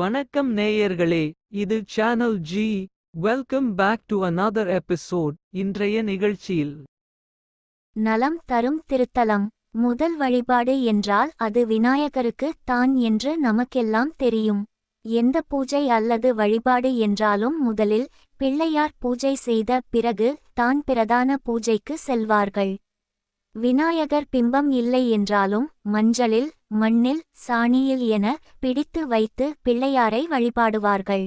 வணக்கம் நேயர்களே, இது channel G. Welcome back to another episode. இன்றைய நிகழ்ச்சியில் நலம் தரும் திருத்தலம். முதல் வழிபாடு என்றால் அது விநாயகருக்கு தான் என்று நமக்கெல்லாம் தெரியும். எந்த பூஜை அல்லது வழிபாடு என்றாலும் முதலில் பிள்ளையார் பூஜை செய்த பிறகு தான் பிரதான பூஜைக்கு செல்வார்கள். விநாயகர் பிம்பம் இல்லை என்றாலும் மஞ்சளில், மண்ணில், சாணியில் என பிடித்து வைத்து பிள்ளையாரை வழிபாடுவார்கள்.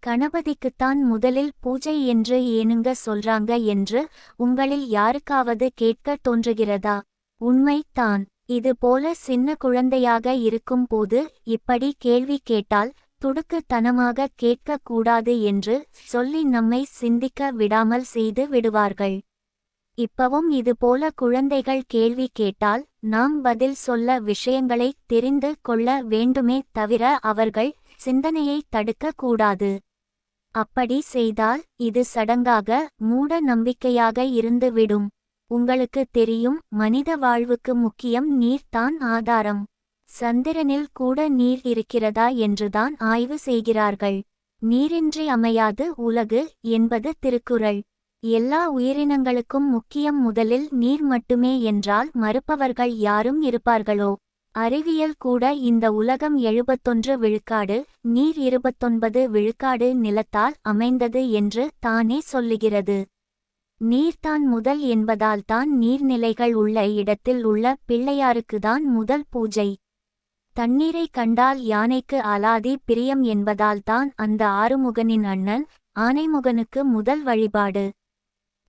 கணபதிக்குத்தான் முதலில் பூஜை என்று ஏனுங்க சொல்றாங்க என்று உங்களில் யாருக்காவது கேட்க தோன்றுகிறதா? உண்மைதான். இதுபோல சின்ன குழந்தையாக இருக்கும் போது இப்படி கேள்வி கேட்டால் துடுக்குத்தனமாக கேட்கக் கூடாது என்று சொல்லி நம்மை சிந்திக்க விடாமல் செய்து விடுவார்கள். இப்பவும் இதுபோல குழந்தைகள் கேள்வி கேட்டால் நாம் பதில் சொல்ல விஷயங்களை தெரிந்து கொள்ள வேண்டுமே தவிர அவர்கள் சிந்தனையை தடுக்க கூடாது. அப்படி செய்தால் இது சடங்காக, மூட நம்பிக்கையாக இருந்துவிடும். உங்களுக்கு தெரியும், மனித வாழ்வுக்கு முக்கியம் நீர் தான் ஆதாரம். சந்திரனில் கூட நீர் இருக்கிறதா என்றுதான் ஆய்வு செய்கிறார்கள். நீரின்றி அமையாது உலகு என்பது திருக்குறள். எல்லா உயிரினங்களுக்கும் முக்கியம் முதலில் நீர் மட்டுமே என்றால் மறுப்பவர்கள் யாரும் இருப்பார்களோ? அறிவியல் கூட இந்த உலகம் 71 விழுக்காடு நீர், 29 விழுக்காடு நிலத்தால் அமைந்தது என்று தானே சொல்லுகிறது. நீர்தான் முதல் என்பதால்தான் நீர்நிலைகள் உள்ள இடத்தில் உள்ள பிள்ளையாருக்குதான் முதல் பூஜை. தண்ணீரை கண்டால் யானைக்கு அலாதி பிரியம் என்பதால்தான் அந்த ஆறுமுகனின் அண்ணன் ஆனைமுகனுக்கு முதல் வழிபாடு.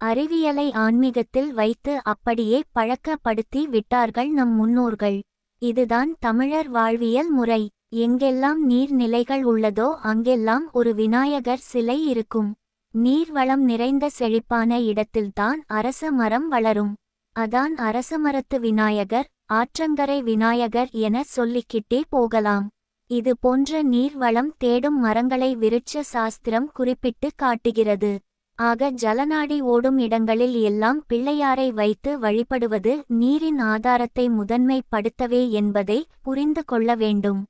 அறிவியலை ஆன்மீகத்தில் வைத்து அப்படியே பழக்கப்படுத்தி விட்டார்கள் நம் முன்னோர்கள். இதுதான் தமிழர் வாழ்வியல் முறை. எங்கெல்லாம் நீர்நிலைகள் உள்ளதோ அங்கெல்லாம் ஒரு விநாயகர் சிலை இருக்கும். நீர் வளம் நிறைந்த செழிப்பான இடத்தில்தான் அரச மரம் வளரும். அதான் அரசமரத்து விநாயகர், ஆற்றங்கரை விநாயகர் என சொல்லிக்கிட்டே போகலாம். இது போன்ற நீர் வளம் தேடும் மரங்களை விருட்ச சாஸ்திரம் குறிப்பிட்டு காட்டுகிறது. ஆக ஜலநாடி ஓடும் இடங்களில் எல்லாம் பிள்ளையாரை வைத்து வழிபடுவது நீரின் ஆதாரத்தை முதன்மைப்படுத்தவே என்பதை புரிந்து கொள்ள வேண்டும்.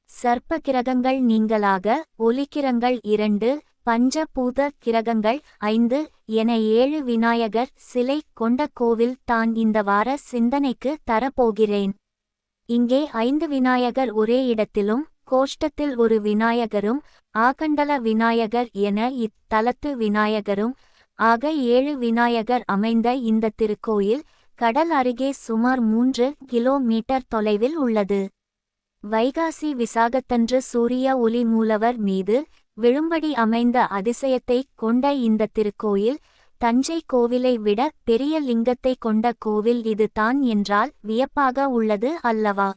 சர்ப்ப கிரகங்கள் நீங்களாக, ஒலிக்கிரங்கள் 2, பஞ்சபூத கிரகங்கள் 5 என 7 விநாயகர் சிலை கொண்ட கோவில் தான் இந்த வார சிந்தனைக்கு தரப்போகிறேன். இங்கே 5 விநாயகர் ஒரே இடத்திலும், கோஷ்டத்தில் ஒரு விநாயகரும், ஆகண்டல விநாயகர் என இத்தலத்து விநாயகரும் ஆக 7 விநாயகர் அமைந்த இந்த திருக்கோயில் கடல் அருகே சுமார் 3 கிலோமீட்டர் தொலைவில் உள்ளது. வைகாசி விசாகத்தன்று சூரிய ஒளி மூலவர் மீது விழும்படி அமைந்த அதிசயத்தை கொண்ட இந்த திருக்கோயில் தஞ்சை கோவிலை விட பெரிய லிங்கத்தை கொண்ட கோவில் இது தான் என்றால் வியப்பாக உள்ளது அல்லவா?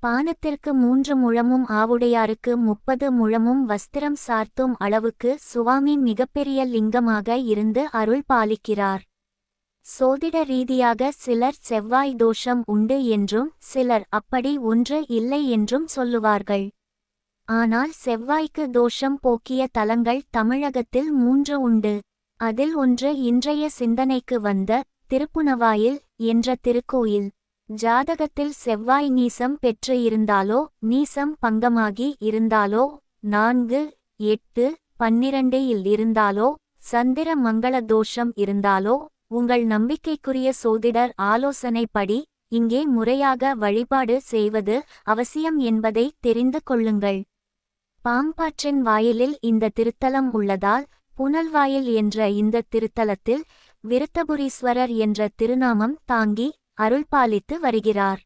பானத்திற்கு 3 முழமும் ஆவுடையாருக்கு 30 முழமும் வஸ்திரம் சார்த்தும் அளவுக்கு சுவாமி மிகப்பெரிய லிங்கமாக இருந்து அருள் பாலிக்கிறார். சோதிட ரீதியாக சிலர் செவ்வாய் தோஷம் உண்டு என்றும் சிலர் அப்படி ஒன்று இல்லை என்றும் சொல்லுவார்கள். ஆனால் செவ்வாய்க்கு தோஷம் போக்கிய தலங்கள் தமிழகத்தில் 3 உண்டு. அதில் ஒன்று இன்றைய சிந்தனைக்கு வந்த திருப்புணவாயில் என்ற திருக்கோயில். ஜாதகத்தில் செவ்வாய் நீசம் பெற்று இருந்தாலோ, நீசம் பங்கமாகி இருந்தாலோ, 4, 8, 12 இல் இருந்தாலோ, சந்திர மங்கள தோஷம் இருந்தாலோ, உங்கள் நம்பிக்கைக்குரிய சோதிடர் ஆலோசனைப்படி இங்கே முறையாக வழிபாடு செய்வது அவசியம் என்பதை தெரிந்து கொள்ளுங்கள். பாம்பாற்றின் வாயிலில் இந்த திருத்தலம் உள்ளதால் புனல்வாயில் என்ற இந்த திருத்தலத்தில் விருத்தபுரீஸ்வரர் என்ற திருநாமம் தாங்கி அருள்பாலித்து வருகிறார்.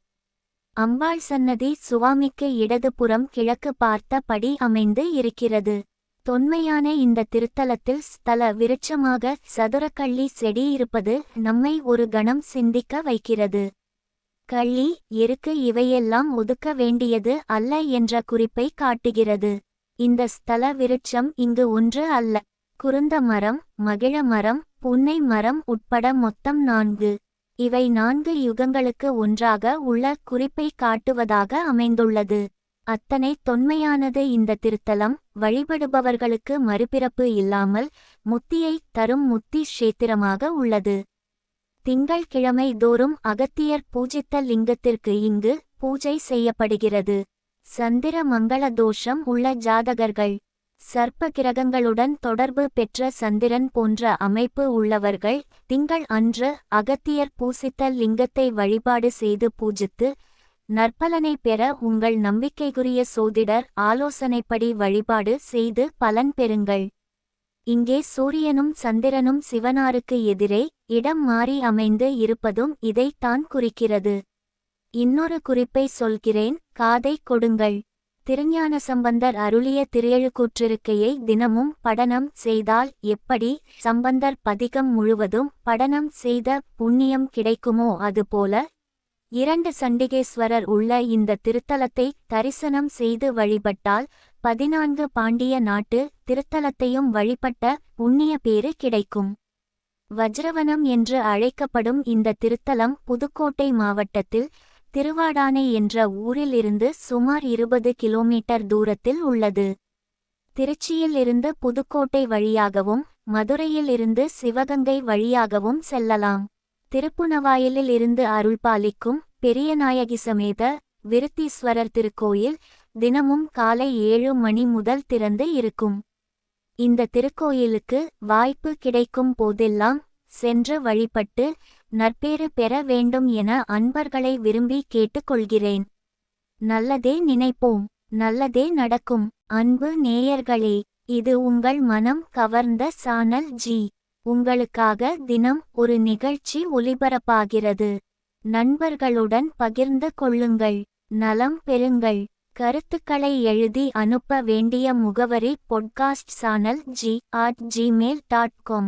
அம்பாள் சன்னதி சுவாமிக்கு இடதுபுறம் கிழக்கு பார்த்த படி அமைந்து இருக்கிறது. தொன்மையான இந்த திருத்தலத்தில் ஸ்தல விருட்சமாக சதுரக்கள்ளி செடி இருப்பது நம்மை ஒரு கணம் சிந்திக்க வைக்கிறது. கள்ளி, எருக்கு இவையெல்லாம் ஒதுக்க வேண்டியது அல்ல என்ற குறிப்பை காட்டுகிறது. இந்த ஸ்தல விருட்சம் இங்கு ஒன்று அல்ல. குருந்த மரம், மகிழ மரம், புன்னை மரம் உட்பட மொத்தம் 4. இவை 4 யுகங்களுக்கு ஒன்றாக உள்ள குறிப்பை காட்டுவதாக அமைந்துள்ளது. அத்தனை தொன்மையானது இந்த திருத்தலம். வழிபடுபவர்களுக்கு மறுபிறப்பு இல்லாமல் முத்தியை தரும் முத்தி க்ஷேத்திரமாக உள்ளது. திங்கள் கிழமை தோறும் அகத்தியர் பூஜித்த லிங்கத்திற்கு இங்கு பூஜை செய்யப்படுகிறது. சந்திர மங்கள தோஷம் உள்ள ஜாதகர்கள். சர்ப்ப கிரகங்களுடன் தொடர்பு பெற்ற சந்திரன் போன்ற அமைப்பு உள்ளவர்கள் திங்கள் அன்று அகத்தியர் பூசித்த லிங்கத்தை வழிபாடு செய்து பூஜித்து நற்பலனை பெற உங்கள் நம்பிக்கைக்குரிய சோதிடர் ஆலோசனைப்படி வழிபாடு செய்து பலன் பெறுங்கள். இங்கே சூரியனும் சந்திரனும் சிவனாருக்கு எதிரே இடம் மாறி அமைந்து இருப்பதும் இதைத்தான் குறிக்கிறது. இன்னொரு குறிப்பை சொல்கிறேன், காதை கொடுங்கள். திருஞான சம்பந்தர் அருளிய திருஎழுக்கூற்றிருக்கையை தினமும் படனம் செய்தால் எப்படி சம்பந்தர் பதிகம் முழுவதும் படனம் செய்த புண்ணியம் கிடைக்குமோ அதுபோல 2 சண்டிகேஸ்வரர் உள்ள இந்த திருத்தலத்தை தரிசனம் செய்து வழிபட்டால் 14 பாண்டிய நாட்டு திருத்தலத்தையும் வழிபட்ட புண்ணிய பேறு கிடைக்கும். வஜ்ரவனம் என்று அழைக்கப்படும் இந்த திருத்தலம் புதுக்கோட்டை மாவட்டத்தில் திருவாடானை என்ற ஊரில் இருந்து சுமார் 20 கிலோமீட்டர் தூரத்தில் உள்ளது. திருச்சியில் இருந்து புதுக்கோட்டை வழியாகவும் மதுரையில் இருந்து சிவகங்கை வழியாகவும் செல்லலாம். திருப்புணவாயிலில் இருந்து அருள்பாலிக்கும் பெரியநாயகி சமேத விருத்தீஸ்வரர் திருக்கோயில் தினமும் காலை 7 மணி முதல் திறந்து இருக்கும். இந்த திருக்கோயிலுக்கு வாய்ப்பு கிடைக்கும் போதெல்லாம் சென்று வழிபட்டு நற்பேறு பெற வேண்டும் என அன்பர்களை விரும்பி கேட்டுக்கொள்கிறேன். நல்லதே நினைப்போம், நல்லதே நடக்கும். அன்பு நேயர்களே, இது உங்கள் மனம் கவர்ந்த சானல் ஜி. உங்களுக்காக தினம் ஒரு நிகழ்ச்சி ஒலிபரப்பாகிறது. நண்பர்களுடன் பகிர்ந்து கொள்ளுங்கள், நலம் பெறுங்கள். கருத்துக்களை எழுதி அனுப்ப வேண்டிய முகவரி podcastsanalg@gmail.com.